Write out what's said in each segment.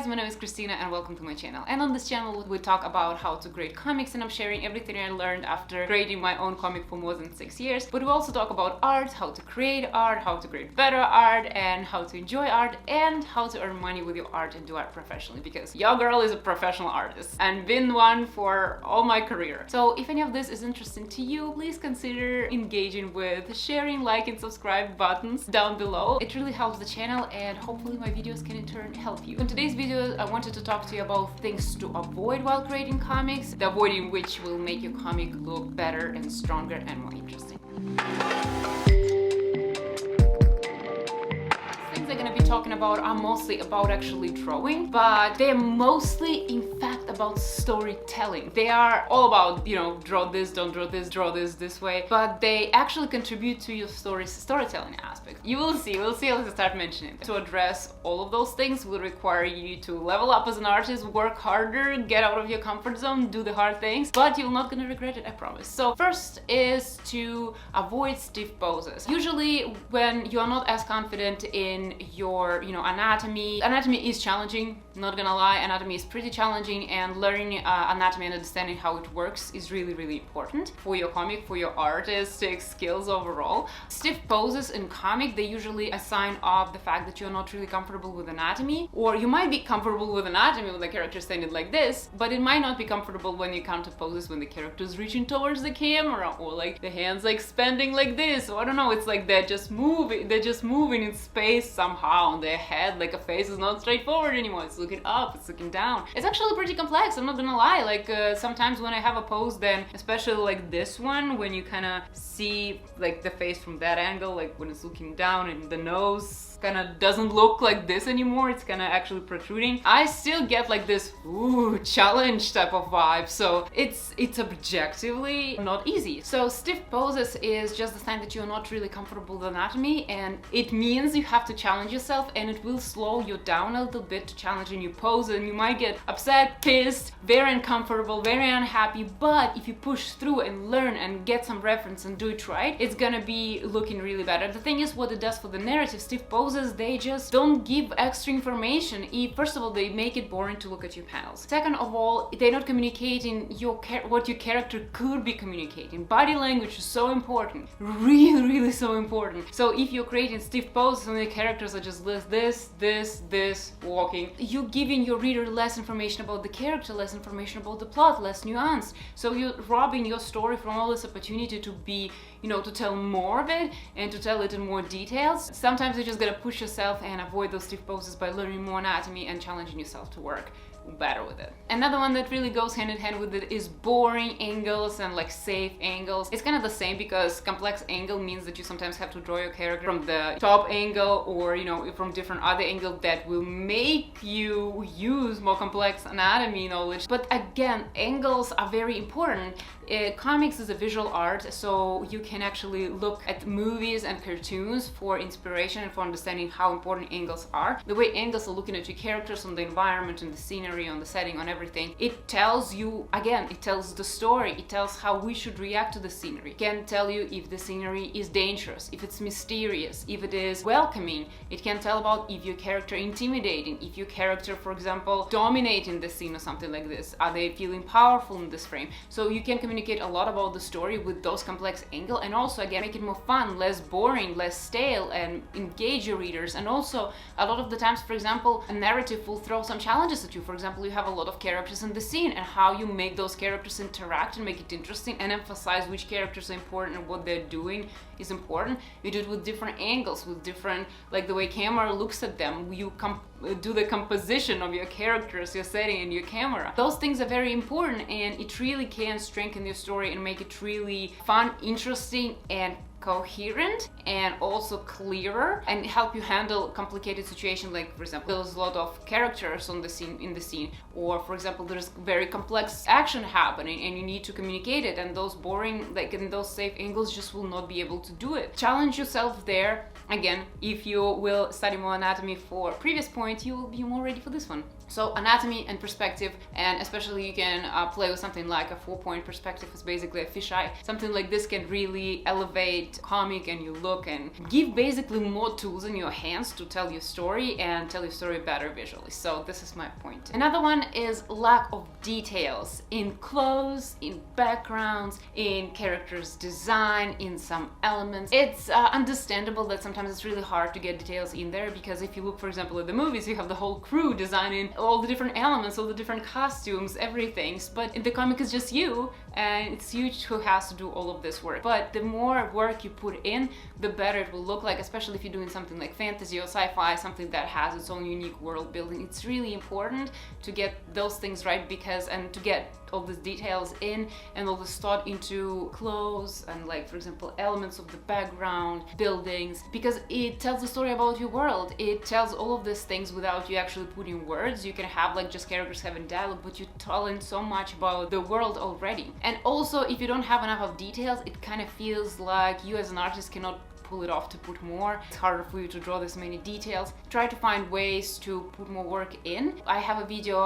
guys, my name is Christina and welcome to my channel. And on this channel we talk about how to grade comics, and I'm sharing everything I learned after grading my own comic for more than 6 years. But we also talk about art, how to create art, how to create better art, and how to enjoy art, and how to earn money with your art and do art professionally, because your girl is a professional artist and been one for all my career. So if any of this is interesting to you, please consider engaging with sharing, like, and subscribe buttons down below. It really helps the channel and hopefully my videos can in turn help you. In today's video, I wanted to talk to you about things to avoid while creating comics, the avoiding which will make your comic look better and stronger and more interesting. Things I'm gonna be talking about are mostly about actually drawing, but they're mostly in fact about storytelling. They are all about, you know, draw this, don't draw this way, but they actually contribute to your storytelling aspect. We'll see as I start mentioning them. To address all of those things will require you to level up as an artist, work harder, get out of your comfort zone, do the hard things, but you're not gonna regret it, I promise. So first is to avoid stiff poses. Usually when you're not as confident in your, anatomy is challenging, not gonna lie. Anatomy is pretty challenging, and learning anatomy and understanding how it works is really, really important for your comic, for your artistic skills overall. Stiff poses in comic, they usually a sign of the fact that you're not really comfortable with anatomy, or you might be comfortable with anatomy with the character standing like this, but it might not be comfortable when you counter poses when the character is reaching towards the camera, or like the hands like expanding like this, or I don't know, it's like they're just moving in space somehow on their head, like a face is not straightforward anymore, it's looking up, it's looking down. It's actually pretty complex, I'm not gonna lie. Like sometimes when I have a pose, then especially like this one, when you kind of see like the face from that angle, like when it's looking down and the nose kind of doesn't look like this anymore, it's kind of actually protruding, I still get like this challenge type of vibe. So it's objectively not easy. So stiff poses is just the sign that you're not really comfortable with anatomy, and it means you have to challenge yourself, and it will slow you down a little bit to challenge a new pose, and you might get upset, pissed, very uncomfortable, very unhappy. But if you push through and learn and get some reference and do it right, it's gonna be looking really better. The thing is, what it does for the narrative, stiff poses, they just don't give extra information. First of all, they make it boring to look at your panels. Second of all, they're not communicating what your character could be communicating. Body language is so important, really so important. So if you're creating stiff poses and the characters are just this walking, you're giving your reader less information about the character, less information about the plot, less nuance. So you're robbing your story from all this opportunity to be, to tell more of it and to tell it in more details. Sometimes you just gotta push yourself and avoid those stiff poses by learning more anatomy and challenging yourself to work better with it. Another one that really goes hand in hand with it is boring angles and like safe angles. It's kind of the same, because complex angle means that you sometimes have to draw your character from the top angle, or from different other angle that will make you use more complex anatomy knowledge. But again, angles are very important. Comics is a visual art, so you can actually look at movies and cartoons for inspiration and for understanding how important angles are. The way angles are looking at your characters, on the environment and the scenery, on the setting, on everything, it tells you, again, it tells the story, it tells how we should react to the scenery. It can tell you if the scenery is dangerous, if it's mysterious, if it is welcoming. It can tell about if your character intimidating, if your character, for example, dominating the scene or something like this. Are they feeling powerful in this frame? So you can communicate a lot about the story with those complex angles, and also again make it more fun, less boring, less stale, and engage your readers. And also a lot of the times, for example, a narrative will throw some challenges at you. For example, you have a lot of characters in the scene, and how you make those characters interact and make it interesting and emphasize which characters are important and what they're doing is important. You do it with different angles, with different, like the way camera looks at them. You do the composition of your characters, your setting, and your camera. Those things are very important, and it really can strengthen your story and make it really fun, interesting, and coherent, and also clearer, and help you handle complicated situations. Like, for example, there's a lot of characters in the scene, or for example, there's very complex action happening and you need to communicate it, and those boring, like in those safe angles, just will not be able to do it. Challenge yourself there. Again, if you will study more anatomy for previous point, you will be more ready for this one. So anatomy and perspective, and especially you can play with something like a 4-point perspective. It's basically a fisheye. Something like this can really elevate comic and your look and give basically more tools in your hands to tell your story and tell your story better visually. So this is my point. Another one is lack of details in clothes, in backgrounds, in characters' design, in some elements. It's understandable that sometimes it's really hard to get details in there, because if you look, for example, at the movies, you have the whole crew designing all the different elements, all the different costumes, everything. But in the comic, it's just you, and it's you who has to do all of this work. But the more work you put in, the better it will look like, especially if you're doing something like fantasy or sci-fi, something that has its own unique world building. It's really important to get those things right, and to get all these details in and all this thought into clothes and, like, for example, elements of the background, buildings, because it tells the story about your world. It tells all of these things without you actually putting words. You can have like just characters having dialogue, but you're telling so much about the world already. And also, if you don't have enough of details, it kind of feels like you as an artist cannot pull it off to put more. It's harder for you to draw this many details. Try to find ways to put more work in. I have a video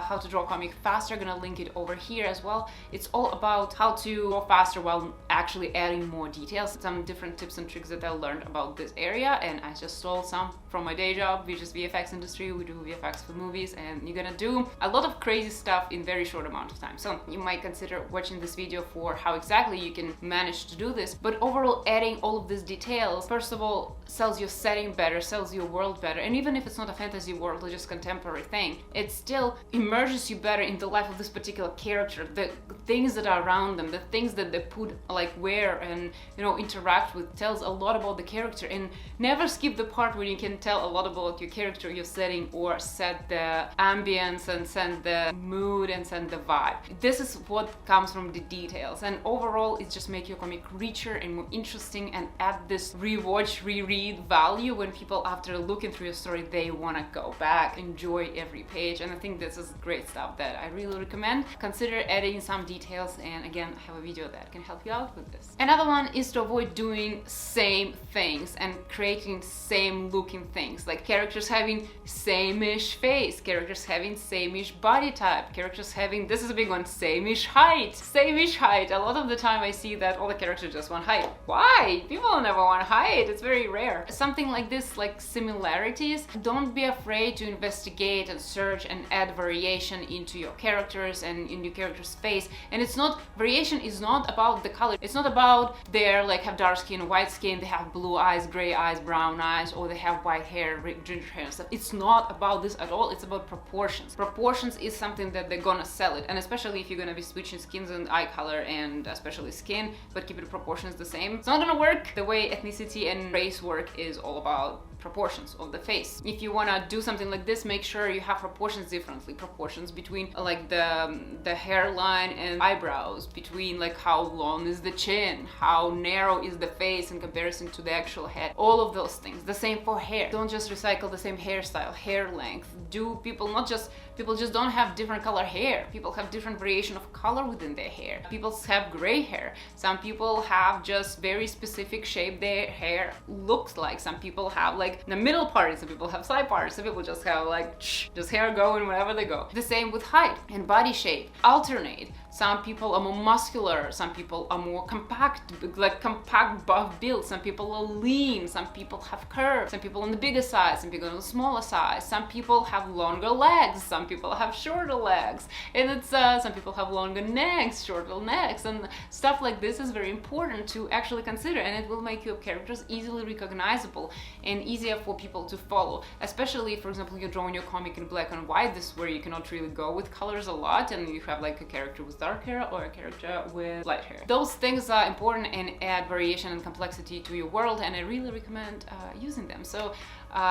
how to draw a comic faster. I'm gonna link it over here as well. It's all about how to draw faster while actually adding more details. Some different tips and tricks that I learned about this area, and I just stole some from my day job, which is VFX industry. We do VFX for movies, and you're gonna do a lot of crazy stuff in very short amount of time. So you might consider watching this video for how exactly you can manage to do this. But overall, adding all of these details, first of all, sells your setting better, sells your world better. And even if it's not a fantasy world or just contemporary thing, it still immerses you better in the life of this particular character, the things that are around them, the things that they put, like, wear and, you know, interact with, tells a lot about the character. And never skip the part where you can tell a lot about your character, your setting, or set the ambience and set the mood and set the vibe. This is what comes from the details. And overall, it just makes your comic richer and more interesting and add this rewatch, reread value when people, after looking through your story, they want to go back, enjoy every page. And I think this is great stuff that I really recommend. Consider adding some details, and again, I have a video that can help you out with this. Another one is to avoid doing same things and creating same looking things, like characters having same-ish face, characters having same-ish body type, characters having, this is a big one, same-ish height. Same-ish height. A lot of the time I see that all the characters just want height. Why? People never want height. It's very rare. Something like this, like similarities, don't be afraid to investigate and search and add variation into your characters and in your character's face. And it's not, variation is not about the color. It's not about they're like have dark skin, white skin, they have blue eyes, gray eyes, brown eyes, or they have white hair, ginger hair and stuff. It's not about this at all. It's about proportions. Proportions is something that they're gonna sell it, and especially if you're gonna be switching skins and eye color and especially skin, but keep the proportions the same, it's not gonna work. The way ethnicity and race work is all about proportions of the face. If you want to do something like this, make sure you have proportions differently. Proportions between like the hairline and eyebrows, between like how long is the chin, how narrow is the face in comparison to the actual head. All of those things. The same for hair. Don't just recycle the same hairstyle, hair length. People just don't have different color hair. People have different variation of color within their hair. People have gray hair. Some people have just very specific shape their hair looks like. Some people have like the middle part, some people have side parts, some people just have like just hair going wherever they go. The same with height and body shape. Alternate. Some people are more muscular, some people are more compact, like compact buff build, some people are lean, some people have curves, some people on the bigger size, some people on the smaller size, some people have longer legs, some people have shorter legs, and it's some people have longer necks, shorter necks, and stuff like this is very important to actually consider, and it will make your characters easily recognizable and easier for people to follow. Especially, for example, you're drawing your comic in black and white, this is where you cannot really go with colors a lot, and you have like a character with dark hair or a character with light hair. Those things are important and add variation and complexity to your world, and I really recommend using them. So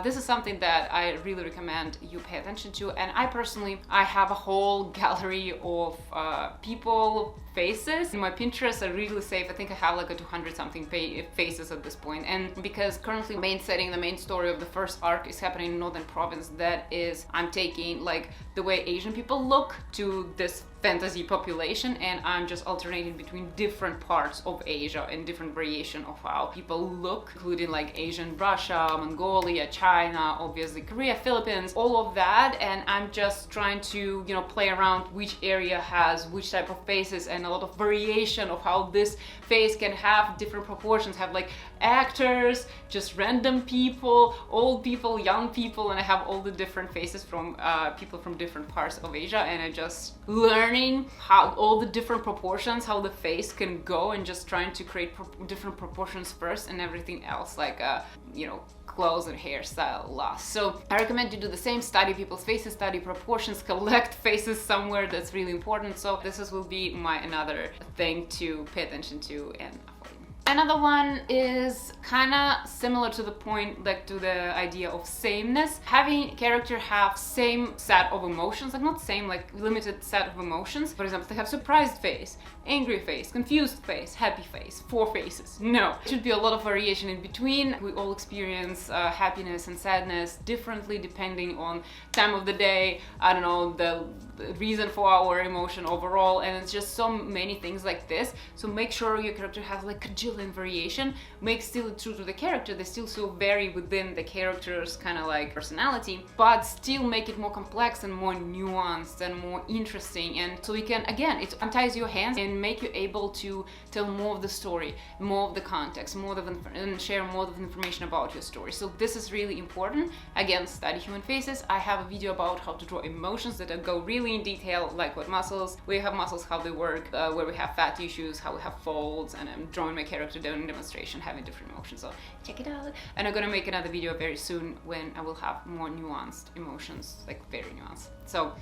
this is something that I really recommend you pay attention to. And I have a whole gallery of people faces. In my Pinterest are really safe. I think I have like a 200 something faces at this point. And because currently main setting, the main story of the first arc is happening in Northern Province, that is, I'm taking like the way Asian people look to this fantasy population, and I'm just alternating between different parts of Asia and different variation of how people look, including like Asian Russia, Mongolia, China, obviously Korea, Philippines, all of that. And I'm just trying to, you know, play around which area has which type of faces, and a lot of variation of how this face can have different proportions, have like actors, just random people, old people, young people, and I have all the different faces from people from different parts of Asia. And I just learning how all the different proportions, how the face can go, and just trying to create different proportions first, and everything else like you know, clothes and hairstyle last. So I recommend you do the same, study people's faces, study proportions, collect faces somewhere. That's really important. So will be my another thing to pay attention to and avoid. Another one is kind of similar to the point, like to the idea of sameness. Having character have same set of emotions, like not same, like limited set of emotions. For example, they have surprised face, angry face, confused face, happy face, 4 faces. No, it should be a lot of variation in between. We all experience happiness and sadness differently depending on time of the day, I don't know, the reason for our emotion overall, and it's just so many things like this. So make sure your character has like a jillion variation. Make still true to the character, they still so vary within the character's kind of like personality, but still make it more complex and more nuanced and more interesting. And so you can, again, it unties your hands and make you able to tell more of the story, more of the context, more of and share more of the information about your story. So this is really important. Again, study human faces. I have a video about how to draw emotions that go really in detail, like what muscles we have, muscles, how they work, where we have fat tissues, how we have folds, and I'm drawing my character doing a demonstration having different emotions. So check it out. And I'm gonna make another video very soon when I will have more nuanced emotions, like very nuanced. So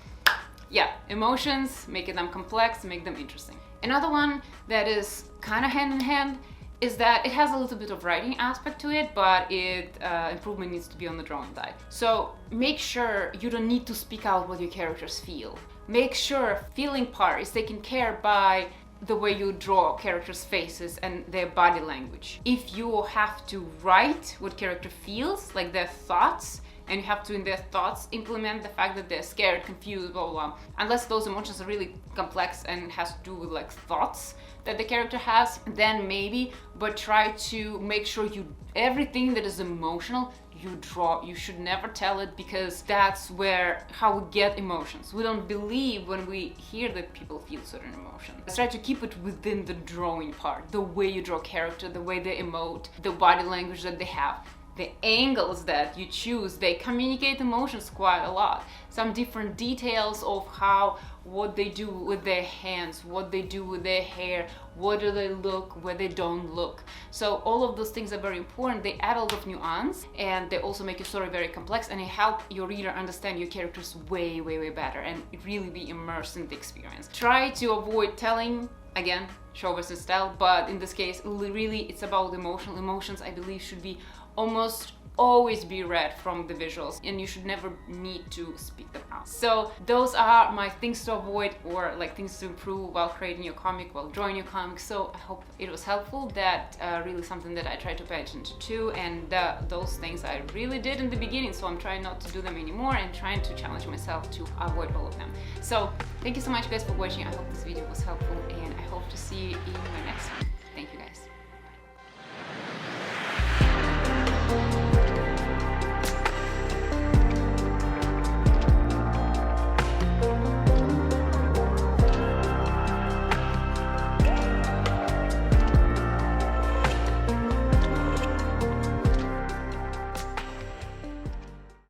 yeah, emotions, making them complex, make them interesting. Another one that is kind of hand in hand is that it has a little bit of writing aspect to it, but improvement needs to be on the drawing side. So make sure you don't need to speak out what your characters feel. Make sure feeling part is taken care by the way you draw characters' faces and their body language. If you have to write what character feels, like their thoughts, and you have to in their thoughts implement the fact that they're scared, confused, blah, blah, blah. Unless those emotions are really complex and has to do with like thoughts that the character has, then maybe, but try to make sure everything that is emotional you draw. You should never tell it, because that's how we get emotions. We don't believe when we hear that people feel certain emotions. Try to keep it within the drawing part, the way you draw character, the way they emote, the body language that they have. The angles that you choose, they communicate emotions quite a lot. Some different details of what they do with their hands, what they do with their hair, what do they look, where they don't look. So all of those things are very important. They add a lot of nuance, and they also make your story very complex, and they help your reader understand your characters way, way, way better, and really be immersed in the experience. Try to avoid telling, again, show versus tell, but in this case, really it's about emotional. Emotions, I believe, should be almost always be read from the visuals, and you should never need to speak them out. So those are my things to avoid, or like things to improve while creating your comic, while drawing your comic. So I hope it was helpful. That really something that I try to pay attention to, and those things I really did in the beginning, so I'm trying not to do them anymore and trying to challenge myself to avoid all of them. So thank you so much guys for watching. I hope this video was helpful, and I hope to see you in my next one.